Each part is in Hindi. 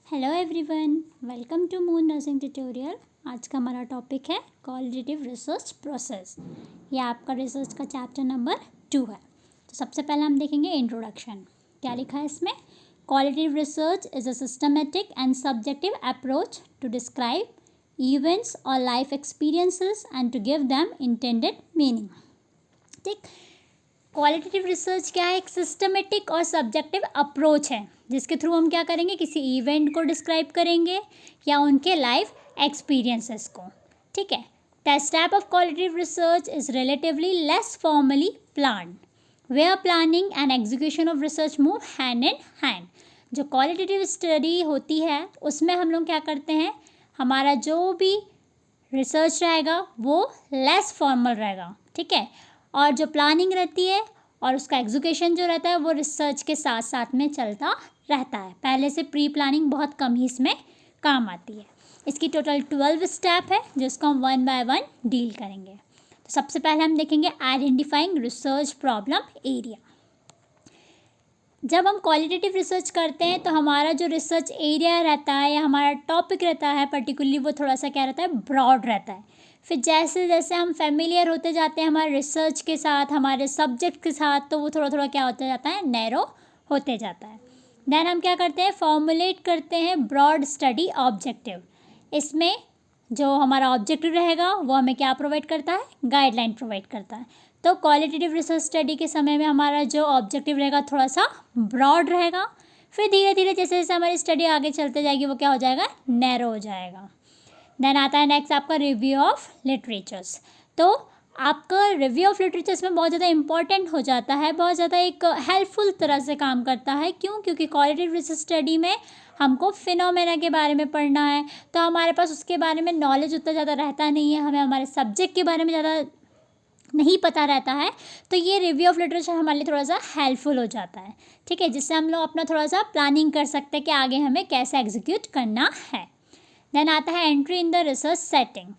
Hello everyone, welcome to Moon nursing tutorial. आज का हमारा टॉपिक है क्वालिटेटिव रिसर्च प्रोसेस। ये आपका रिसर्च का चैप्टर नंबर 2 है। तो सबसे पहले हम देखेंगे इंट्रोडक्शन। क्या लिखा है इसमें? Qualitative research is a systematic and subjective approach to describe events और life experiences and to give them intended meaning. ठीक, क्वालिटेटिव रिसर्च क्या है? एक सिस्टमेटिक और सब्जेक्टिव अप्रोच है जिसके थ्रू हम क्या करेंगे, किसी इवेंट को डिस्क्राइब करेंगे या उनके लाइफ एक्सपीरियंसेस को। ठीक है। The step of qualitative research is relatively less formally planned, where planning and execution of research move hand in hand. जो क्वालिटेटिव स्टडी होती है उसमें हम लोग क्या करते हैं, हमारा जो भी रिसर्च रहेगा वो लेस फॉर्मल रहेगा। ठीक है। और जो प्लानिंग रहती है और उसका एग्जीक्यूशन जो रहता है वो रिसर्च के साथ साथ में चलता रहता है। पहले से प्री प्लानिंग बहुत कम ही इसमें काम आती है। इसकी टोटल 12 स्टेप है जिसको हम वन बाय वन डील करेंगे। तो सबसे पहले हम देखेंगे आइडेंटिफाइंग रिसर्च प्रॉब्लम एरिया। जब हम क्वालिटेटिव रिसर्च करते हैं तो हमारा जो रिसर्च एरिया रहता है या हमारा टॉपिक रहता है पर्टिकुलरली, वो थोड़ा सा क्या रहता है, ब्रॉड रहता है। फिर जैसे जैसे हम फेमिलियर होते जाते हैं हमारे रिसर्च के साथ, हमारे सब्जेक्ट के साथ, तो वो थोड़ा थोड़ा क्या होता जाता है, नैरो होते जाता है। देन हम क्या करते हैं, फॉर्मुलेट करते हैं ब्रॉड स्टडी ऑब्जेक्टिव। इसमें जो हमारा ऑब्जेक्टिव रहेगा वो हमें क्या प्रोवाइड करता है, गाइडलाइन प्रोवाइड करता है। तो क्वालिटेटिव रिसर्च स्टडी के समय में हमारा जो ऑब्जेक्टिव रहेगा थोड़ा सा ब्रॉड रहेगा। फिर धीरे धीरे जैसे जैसे हमारी स्टडी आगे चलते जाएगी वो क्या हो जाएगा, नैरो हो जाएगा। देन आता है नेक्स्ट आपका रिव्यू ऑफ लिटरेचर्स। तो आपका रिव्यू ऑफ लिटरेचर्स में बहुत ज़्यादा इंपॉर्टेंट हो जाता है, बहुत ज़्यादा एक हेल्पफुल तरह से काम करता है। क्यों? क्योंकि क्वालिटेटिव रिसर्च स्टडी में हमको फिनोमेना के बारे में पढ़ना है, तो हमारे पास उसके बारे में नॉलेज उतना ज़्यादा रहता नहीं है, हमें हमारे सब्जेक्ट के बारे में ज़्यादा नहीं पता रहता है। तो ये रिव्यू ऑफ लिटरेचर हमारे लिए थोड़ा सा हेल्पफुल हो जाता है। ठीक है, जिससे हम लोग अपना थोड़ा सा प्लानिंग कर सकते हैं कि आगे हमें कैसे एग्जीक्यूट करना है। देन आता है entry in the research setting.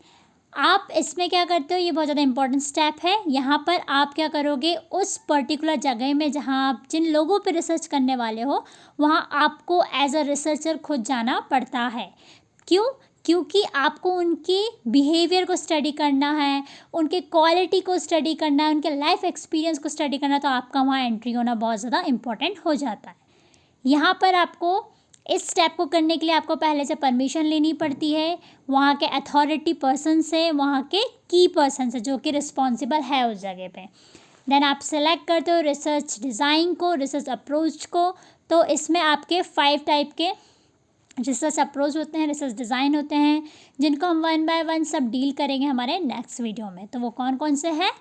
आप इसमें क्या करते हो, ये बहुत ज़्यादा इंपॉर्टेंट स्टेप है। यहाँ पर आप क्या करोगे, उस पर्टिकुलर जगह में जहाँ आप जिन लोगों पे रिसर्च करने वाले हो वहाँ आपको एज अ रिसर्चर खुद जाना पड़ता है। क्यों? क्योंकि आपको उनके बिहेवियर को स्टडी करना है, उनके क्वालिटी को स्टडी करना है, उनके लाइफ एक्सपीरियंस को स्टडी करना है। तो आपका वहाँ एंट्री होना बहुत ज़्यादा इंपॉर्टेंट हो जाता है। यहाँ पर आपको इस स्टेप को करने के लिए आपको पहले से परमिशन लेनी पड़ती है वहाँ के अथॉरिटी पर्सन से, वहाँ के की पर्सन से जो कि रिस्पॉन्सिबल है उस जगह पे। देन आप सेलेक्ट करते हो रिसर्च डिज़ाइन को, रिसर्च अप्रोच को। तो इसमें आपके 5 टाइप के रिसर्च अप्रोच होते हैं, रिसर्च डिज़ाइन होते हैं, जिनको हम वन बाय वन सब डील करेंगे हमारे नेक्स्ट वीडियो में। तो वो कौन कौन से हैं?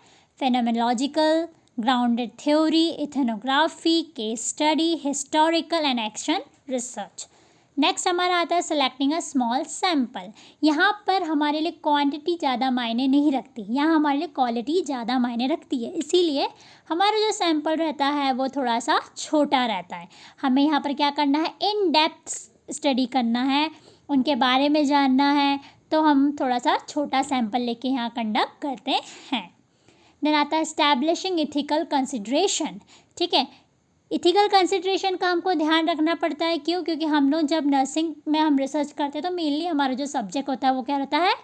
Phenomenological, grounded theory, ethnography, case study, historical and action research. Next हमारा आता है सेलेक्टिंग अ स्मॉल सैम्पल। यहाँ पर हमारे लिए क्वांटिटी ज़्यादा मायने नहीं रखती, यहाँ हमारे लिए क्वालिटी ज़्यादा मायने रखती है। इसीलिए हमारा जो सैम्पल रहता है वो थोड़ा सा छोटा रहता है। हमें यहाँ पर क्या करना है, इन डेप्थ स्टडी करना है, उनके बारे में जानना है। तो हम थोड़ा सा छोटा सैम्पल लेके यहाँ कंडक्ट करते हैं। देन आता है एस्टैब्लिशिंग इथिकल कंसिड्रेशन। ठीक है, इथिकल कंसिड्रेशन का हमको ध्यान रखना पड़ता है। क्यों? क्योंकि हम लोग जब नर्सिंग में हम रिसर्च करते हैं तो मेनली हमारा जो सब्जेक्ट होता है वो क्या रहता है,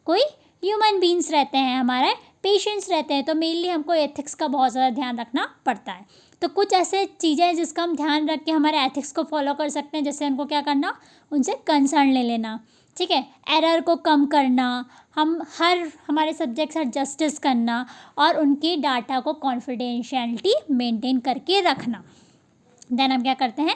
कोई ह्यूमन बींग्स रहते हैं, हमारे पेशेंट्स रहते हैं। तो मेनली हमको एथिक्स का बहुत ज़्यादा ध्यान रखना पड़ता है। तो कुछ ऐसे चीज़ें हैं जिसका हम ध्यान रख के हमारे एथिक्स को फॉलो कर सकते हैं। जैसे उनको क्या करना, उनसे कंसर्न ले लेना। ठीक है, एरर को कम करना, हम हमारे सब्जेक्ट से जस्टिस करना और उनके डाटा को कॉन्फिडेंशियलिटी मेंटेन करके रखना। देन हम क्या करते हैं,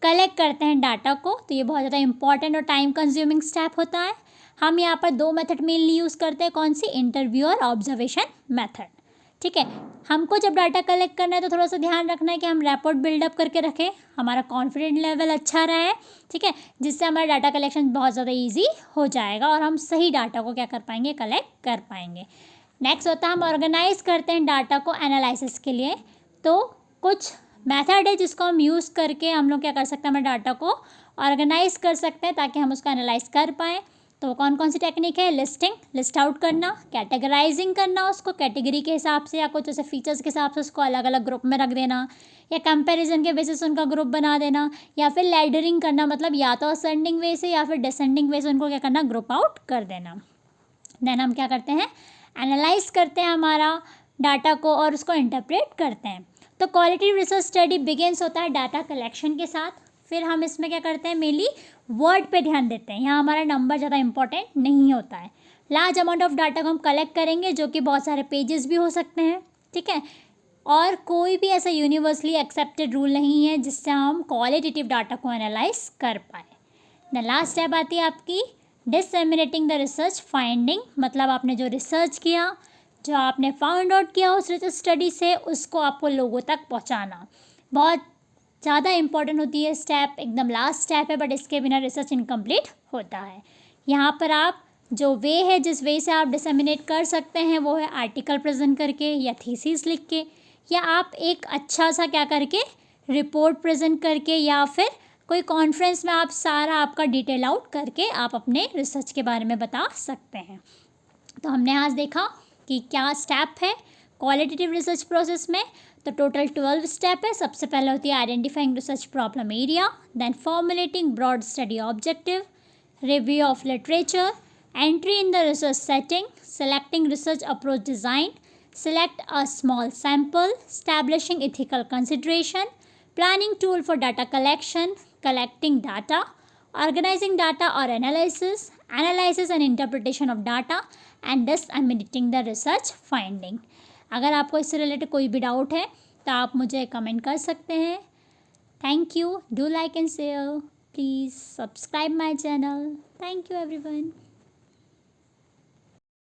कलेक्ट करते हैं डाटा को। तो ये बहुत ज़्यादा इंपॉर्टेंट और टाइम कंज्यूमिंग स्टेप होता है। हम यहाँ पर 2 मेथड मेनली यूज़ करते हैं। कौन सी? इंटरव्यू और ऑब्जर्वेशन मेथड। ठीक है, हमको जब डाटा कलेक्ट करना है तो थोड़ा सा ध्यान रखना है कि हम रिपोर्ट बिल्डअप करके रखें, हमारा कॉन्फिडेंस लेवल अच्छा रहे। ठीक है, जिससे हमारा डाटा कलेक्शन बहुत ज़्यादा ईजी हो जाएगा और हम सही डाटा को क्या कर पाएंगे, कलेक्ट कर पाएंगे। नेक्स्ट होता है हम ऑर्गेनाइज करते हैं डाटा को एनालिसिस के लिए। तो कुछ मेथड है जिसको हम यूज़ करके हम लोग क्या कर सकते हैं, हमारे डाटा को ऑर्गेनाइज कर सकते हैं ताकि हम उसको एनालाइज कर पाएँ। तो कौन कौन सी टेक्निक है? लिस्टिंग, लिस्ट आउट करना, कैटेगराइजिंग करना, उसको कैटेगरी के हिसाब से या कुछ ऐसे फीचर्स के हिसाब से उसको अलग अलग ग्रुप में रख देना, या कंपैरिजन के बेसिस उनका ग्रुप बना देना, या फिर लैडरिंग करना, मतलब या तो असेंडिंग वे से या फिर डिसेंडिंग वे से उनको क्या करना? ग्रुप आउट कर देना। देन हम क्या करते हैं? एनालाइज करते हैं हमारा डाटा को और उसको इंटरप्रेट करते हैं। तो क्वालिटेटिव रिसर्च स्टडी बिगिंस होता है डाटा कलेक्शन के साथ। फिर हम इसमें क्या करते हैं? मेनली वर्ड पे ध्यान देते हैं, यहाँ हमारा नंबर ज़्यादा इंपॉर्टेंट नहीं होता है। लार्ज अमाउंट ऑफ डाटा को हम कलेक्ट करेंगे, जो कि बहुत सारे पेजेस भी हो सकते हैं, ठीक है। और कोई भी ऐसा यूनिवर्सली एक्सेप्टेड रूल नहीं है जिससे हम क्वालिटेटिव डाटा को एनालाइज कर पाए। द लास्ट स्टेप आती है आपकी डिसएमिनेटिंग द रिसर्च फाइंडिंग, मतलब आपने जो रिसर्च किया, जो आपने फाउंड आउट किया उस रिसर्च स्टडी से, उसको आपको लोगों तक पहुंचाना बहुत ज़्यादा इंपॉर्टेंट होती है स्टेप, एकदम लास्ट स्टेप है, बट इसके बिना रिसर्च इनकम्प्लीट होता है। यहाँ पर आप जो वे है, जिस वे से आप डिसएमिनेट कर सकते हैं वो है आर्टिकल प्रेजेंट करके या थीसिस लिख के, या आप एक अच्छा सा क्या करके रिपोर्ट प्रेजेंट करके, या फिर कोई कॉन्फ्रेंस में आप सारा आपका डिटेल आउट करके आप अपने रिसर्च के बारे में बता सकते हैं। तो हमने आज देखा कि क्या स्टेप है क्वालिटेटिव रिसर्च प्रोसेस में। तो टोटल 12 स्टेप है। सबसे पहले होती है identifying research problem area, then formulating broad study objective, review of literature, entry in the research setting, selecting research approach design, select a small sample, establishing ethical consideration, planning tool for data collection, collecting data, organizing data or analysis, analysis and interpretation of data, and disseminating the research finding. अगर आपको इससे रिलेटेड कोई भी डाउट है तो आप मुझे कमेंट कर सकते हैं। Thank you, do like and share, please subscribe my channel. Thank you everyone.